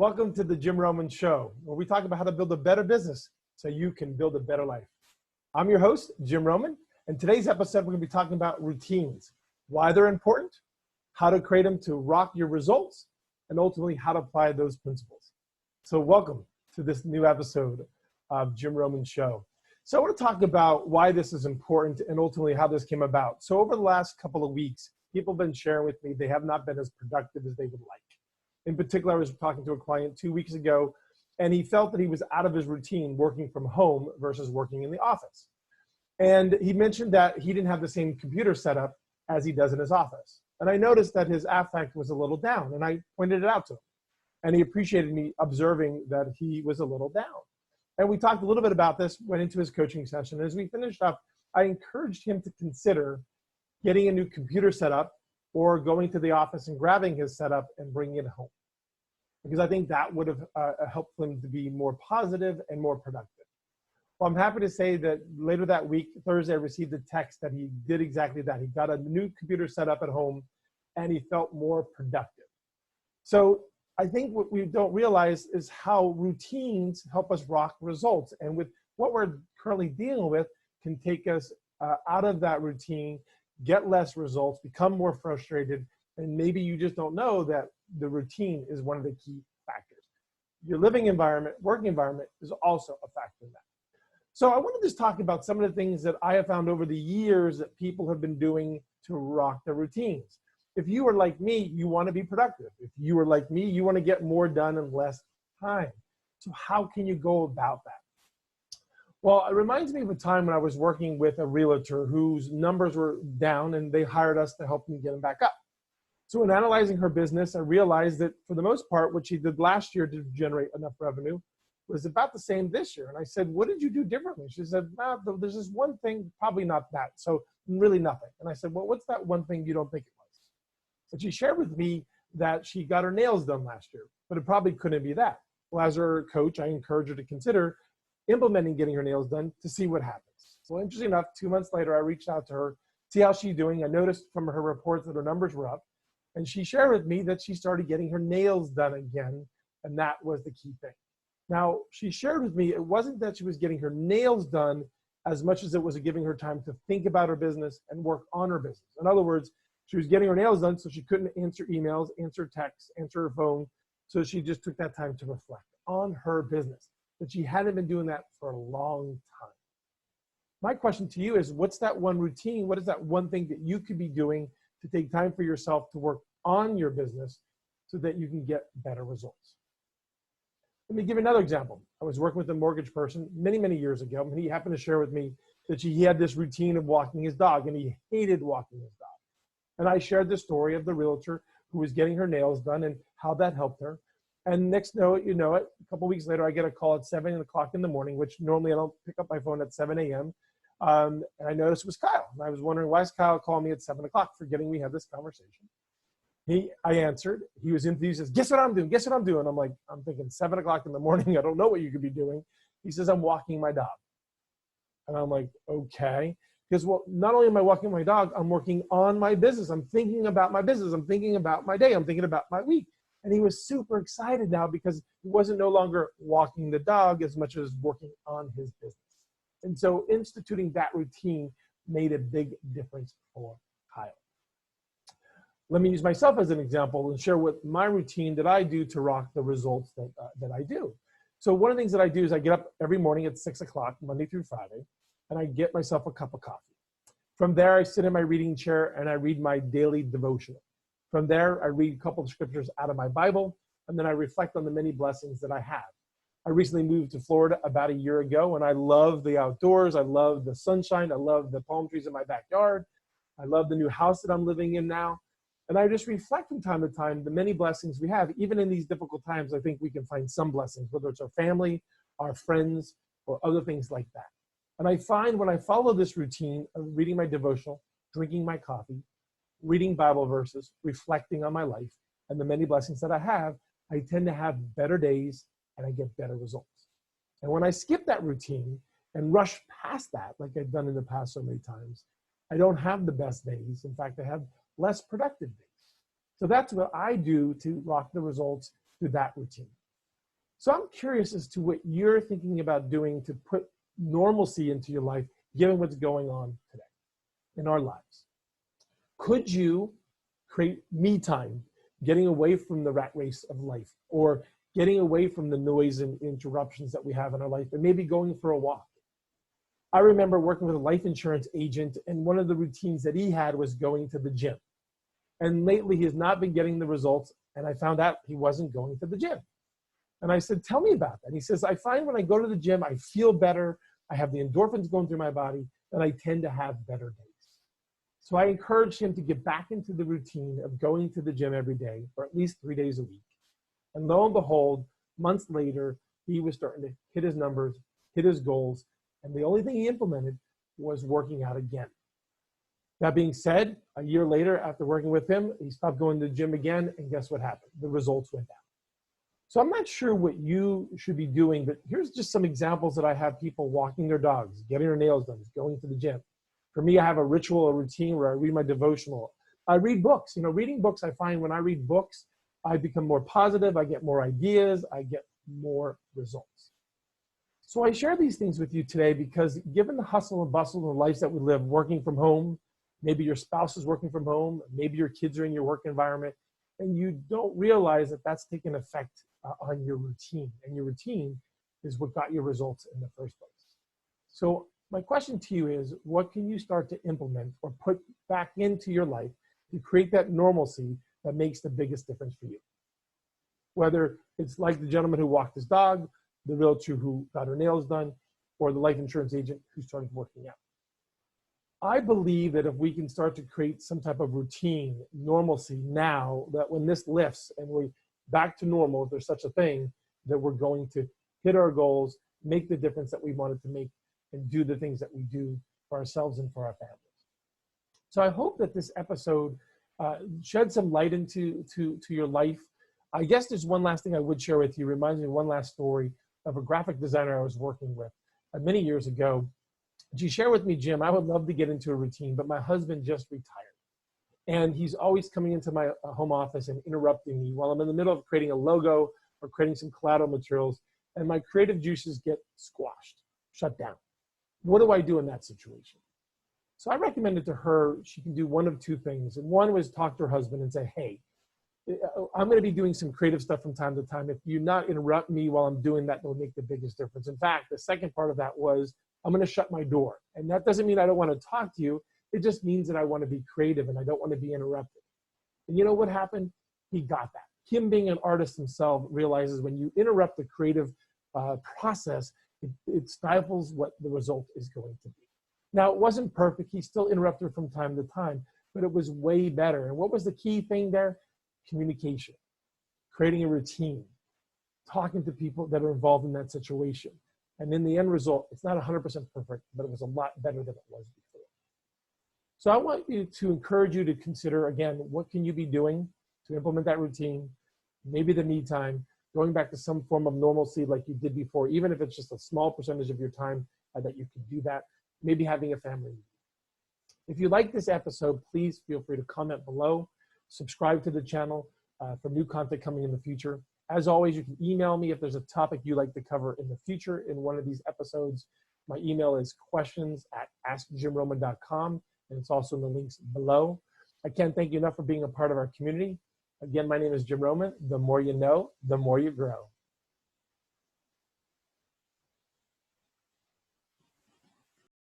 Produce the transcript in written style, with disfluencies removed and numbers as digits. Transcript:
Welcome to the Jim Roman Show, where we talk about how to build a better business so you can build a better life. I'm your host, Jim Roman, and today's episode, we're going to be talking about routines, why they're important, how to create them to rock your results, and ultimately how to apply those principles. So welcome to this new episode of Jim Roman Show. So I want to talk about why this is important and ultimately how this came about. So over the last couple of weeks, people have been sharing with me they have not been as productive as they would like. In particular, I was talking to a client 2 weeks ago, and he felt that he was out of his routine working from home versus working in the office. And he mentioned that he didn't have the same computer setup as he does in his office. And I noticed that his affect was a little down, and I pointed it out to him. And he appreciated me observing that he was a little down. And we talked a little bit about this, went into his coaching session. As we finished up, I encouraged him to consider getting a new computer setup or going to the office and grabbing his setup and bringing it home. Because I think that would have helped him to be more positive and more productive. Well, I'm happy to say that later that week, Thursday, I received a text that he did exactly that. He got a new computer set up at home and he felt more productive. So I think what we don't realize is how routines help us rock results. And with what we're currently dealing with can take us out of that routine, get less results, become more frustrated, and maybe you just don't know that the routine is one of the key factors. Your living environment, working environment is also a factor in that. So I want to just talk about some of the things that I have found over the years that people have been doing to rock their routines. If you are like me, you want to be productive. If you are like me, you want to get more done in less time. So how can you go about that? Well, it reminds me of a time when I was working with a realtor whose numbers were down and they hired us to help them get them back up. So in analyzing her business, I realized that for the most part, what she did last year to generate enough revenue was about the same this year. And I said, what did you do differently? She said, there's this one thing, probably not that. So really nothing. And I said, well, what's that one thing you don't think it was? And she shared with me that she got her nails done last year, but it probably couldn't be that. Well, as her coach, I encouraged her to consider implementing getting her nails done to see what happens. So interesting enough, 2 months later, I reached out to her, see how she's doing. I noticed from her reports that her numbers were up. And she shared with me that she started getting her nails done again, and that was the key thing. Now, she shared with me it wasn't that she was getting her nails done as much as it was giving her time to think about her business and work on her business. In other words, she was getting her nails done so she couldn't answer emails, answer texts, answer her phone. So she just took that time to reflect on her business. But she hadn't been doing that for a long time. My question to you is, what's that one routine? What is that one thing that you could be doing to take time for yourself to work on your business so that you can get better results? Let me give you another example. I was working with a mortgage person many, many years ago, and he happened to share with me that he had this routine of walking his dog, and he hated walking his dog. And I shared the story of the realtor who was getting her nails done and how that helped her. And next you know it, a couple of weeks later, I get a call at 7 o'clock in the morning, which normally I don't pick up my phone at 7 a.m. And I noticed it was Kyle. And I was wondering, why is Kyle calling me at 7 o'clock, forgetting we had this conversation? I answered. He was enthused. He says, guess what I'm doing? Guess what I'm doing? I'm like, I'm thinking 7 o'clock in the morning. I don't know what you could be doing. He says, I'm walking my dog. And I'm like, okay. Because, well, not only am I walking my dog, I'm working on my business. I'm thinking about my business. I'm thinking about my day. I'm thinking about my week. And he was super excited now because he wasn't no longer walking the dog as much as working on his business. And so instituting that routine made a big difference for Kyle. Let me use myself as an example and share what my routine that I do to rock the results that I do. So one of the things that I do is I get up every morning at 6 o'clock, Monday through Friday, and I get myself a cup of coffee. From there, I sit in my reading chair and I read my daily devotional. From there, I read a couple of scriptures out of my Bible, and then I reflect on the many blessings that I have. I recently moved to Florida about a year ago, and I love the outdoors. I love the sunshine. I love the palm trees in my backyard. I love the new house that I'm living in now. And I just reflect from time to time the many blessings we have. Even in these difficult times, I think we can find some blessings, whether it's our family, our friends, or other things like that. And I find when I follow this routine of reading my devotional, drinking my coffee, reading Bible verses, reflecting on my life, and the many blessings that I have, I tend to have better days and I get better results. And when I skip that routine and rush past that, like I've done in the past so many times, I don't have the best days. In fact, I have less productive days. So that's what I do to rock the results through that routine. So I'm curious as to what you're thinking about doing to put normalcy into your life, given what's going on today in our lives. Could you create me time, getting away from the rat race of life, or getting away from the noise and interruptions that we have in our life, and maybe going for a walk? I remember working with a life insurance agent, and one of the routines that he had was going to the gym. And lately he has not been getting the results, and I found out he wasn't going to the gym. And I said, tell me about that. And he says, I find when I go to the gym, I feel better. I have the endorphins going through my body, and I tend to have better days. So I encouraged him to get back into the routine of going to the gym every day, or at least 3 days a week. And lo and behold, months later, he was starting to hit his numbers, hit his goals, and the only thing he implemented was working out again. That being said, a year later, after working with him, he stopped going to the gym again, and guess what happened? The results went down. So I'm not sure what you should be doing, but here's just some examples that I have people walking their dogs, getting their nails done, going to the gym. For me, I have a ritual, a routine where I read my devotional. I read books. You know, reading books, I find when I read books, I become more positive, I get more ideas, I get more results. So I share these things with you today because given the hustle and bustle of the lives that we live, working from home, maybe your spouse is working from home, maybe your kids are in your work environment, and you don't realize that that's taking effect on your routine. And your routine is what got your results in the first place. So my question to you is, what can you start to implement or put back into your life to create that normalcy that makes the biggest difference for you? Whether it's like the gentleman who walked his dog, the realtor who got her nails done, or the life insurance agent who started working out. I believe that if we can start to create some type of routine, normalcy now, that when this lifts and we're back to normal, if there's such a thing, that we're going to hit our goals, make the difference that we wanted to make, and do the things that we do for ourselves and for our families. So I hope that this episode shed some light into your life. I guess there's one last thing I would share with you. Reminds me of one last story of a graphic designer I was working with many years ago. She shared with me, Jim, I would love to get into a routine, but my husband just retired. And he's always coming into my home office and interrupting me while I'm in the middle of creating a logo or creating some collateral materials, and my creative juices get squashed, shut down. What do I do in that situation? So I recommended to her she can do one of two things. And one was talk to her husband and say, hey, I'm going to be doing some creative stuff from time to time. If you not interrupt me while I'm doing that, will make the biggest difference. In fact, the second part of that was, I'm going to shut my door. And that doesn't mean I don't want to talk to you. It just means that I want to be creative and I don't want to be interrupted. And you know what happened? He got that. Him being an artist himself realizes when you interrupt the creative process, it stifles what the result is going to be. Now, it wasn't perfect. He still interrupted from time to time, but it was way better. And what was the key thing there? Communication, creating a routine, talking to people that are involved in that situation. And in the end result, it's not 100% perfect, but it was a lot better than it was before. So I want you to encourage you to consider, again, what can you be doing to implement that routine, maybe the me time, going back to some form of normalcy like you did before, even if it's just a small percentage of your time that you can do that, maybe having a family meeting. If you like this episode, please feel free to comment below, subscribe to the channel for new content coming in the future. As always, you can email me if there's a topic you'd like to cover in the future in one of these episodes. My email is questions@askjimroman.com, and it's also in the links below. I can't thank you enough for being a part of our community. Again, my name is Jim Roman. The more you know, the more you grow.